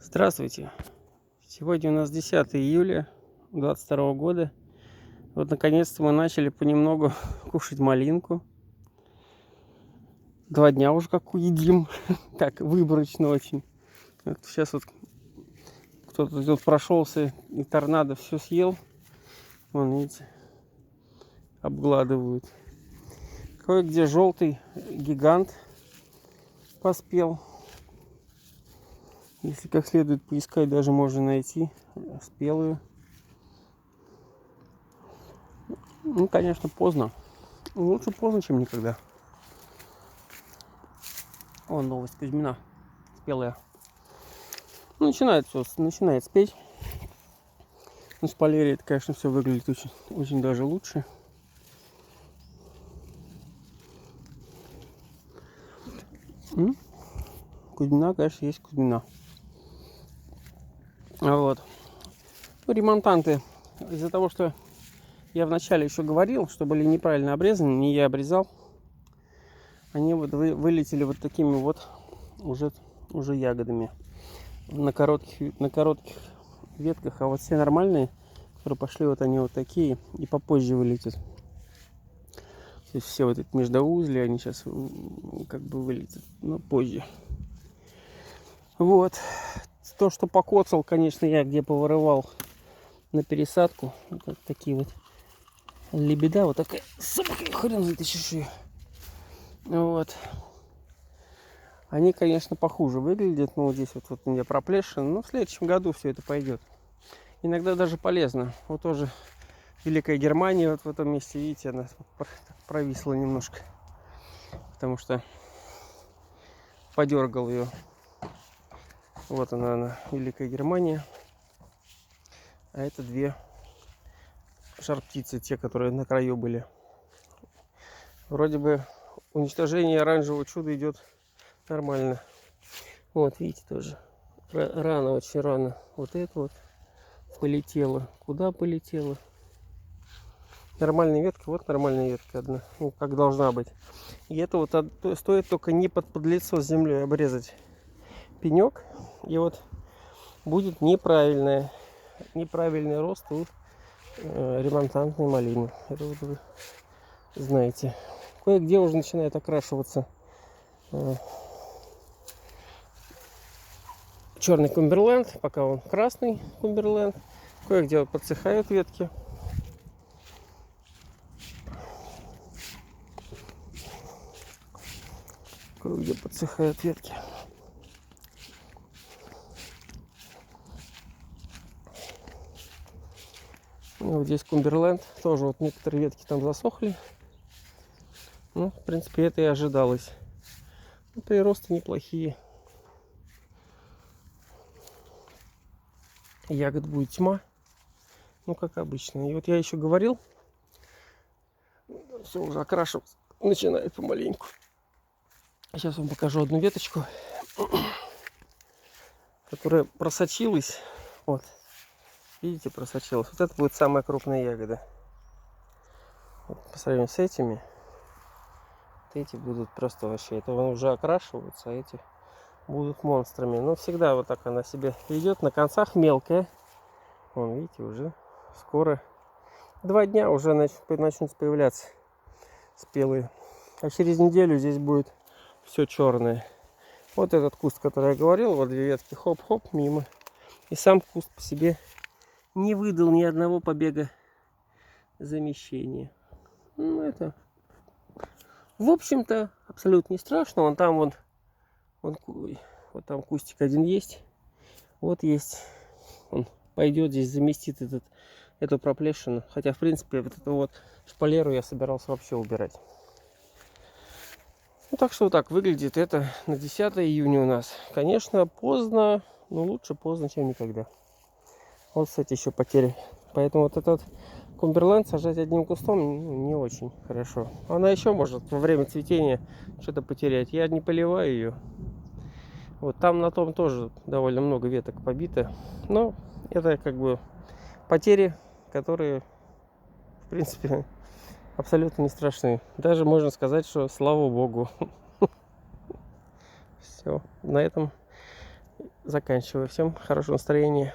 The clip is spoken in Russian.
Здравствуйте! Сегодня у нас 10 июля 2022 года. Вот наконец-то мы начали понемногу кушать малинку. 2 дня уже как едим. Так, выборочно очень. Вот сейчас вот кто-то тут прошелся и торнадо все съел. Вон, видите, обгладывают. Кое-где желтый гигант поспел. Если как следует поискать, даже можно найти спелую. Ну, конечно, поздно. Лучше поздно, чем никогда. Вон новость Кузьмина. Спелая. Ну, начинает спеть. На шпалере это, конечно, все выглядит очень даже лучше. Кузьмина, конечно, есть Кузьмина. Вот. Ну, ремонтанты, из-за того, что я вначале еще говорил, что были неправильно обрезаны, не я обрезал, они вот вылетели вот такими вот уже ягодами на коротких ветках, а вот все нормальные, которые пошли, вот они вот такие, и попозже вылетят. То есть все вот эти междоузли, они сейчас как бы вылетят, но позже. Вот. То, что покоцал, конечно, я где повырывал на пересадку. Вот такие вот лебеда, вот такая собака, хрен вытащишь ее. Вот. Они, конечно, похуже выглядят. Ну, вот здесь вот у меня проплешина. Но в следующем году все это пойдет. Иногда даже полезно. Вот тоже Великая Германия вот в этом месте, видите, она провисла немножко. Потому что подергал ее. Вот она, Великая Германия. А это две жар-птицы, те, которые на краю были. Вроде бы уничтожение оранжевого чуда идет нормально. Вот, видите, тоже рано, очень рано. Вот это вот полетело. Куда полетело? Нормальная ветка, вот нормальная ветка одна. Ну, как должна быть. И это вот стоит только не под лицо с землей обрезать пенек. И вот будет неправильный рост у ремонтантной малины. Это вот вы знаете. Кое-где уже начинает окрашиваться черный Кумберленд, пока он красный Кумберленд. Кое-где вот подсыхают ветки. Кое-где подсыхают ветки. Вот здесь Кумберленд. Тоже вот некоторые ветки там засохли. Ну, в принципе, это и ожидалось. Ну, приросты неплохие. Ягод будет тьма. Ну, как обычно. И вот я еще говорил, все уже окрашиваться начинает помаленьку. Сейчас вам покажу одну веточку, которая просочилась. Вот. Видите, просочилась. Вот это будет самая крупная ягода. Вот, по сравнению с этими, вот эти будут просто вообще. Это уже окрашиваются, а эти будут монстрами. Но всегда вот так она себя ведет. На концах мелкая. Вон, видите, уже скоро 2 дня уже начнут появляться спелые. А через неделю здесь будет все черное. Вот этот куст, который я говорил, вот 2 ветки, хоп-хоп, мимо. И сам куст по себе не выдал ни одного побега замещения. Ну, это, в общем-то, абсолютно не страшно. Вон там вот там кустик один есть. Вот есть. Он пойдет здесь, заместит эту проплешину. Хотя, в принципе, вот эту вот шпалеру я собирался вообще убирать. Ну, так что вот так выглядит это на 10 июня у нас. Конечно, поздно, но лучше поздно, чем никогда. Вот, кстати, еще потери. Поэтому вот этот Кумберленд сажать одним кустом не очень хорошо. Она еще может во время цветения что-то потерять. Я не поливаю ее. Вот там на том тоже довольно много веток побито. Но это как бы потери, которые, в принципе, абсолютно не страшны. Даже можно сказать, что слава богу. Все, на этом заканчиваю. Всем хорошего настроения.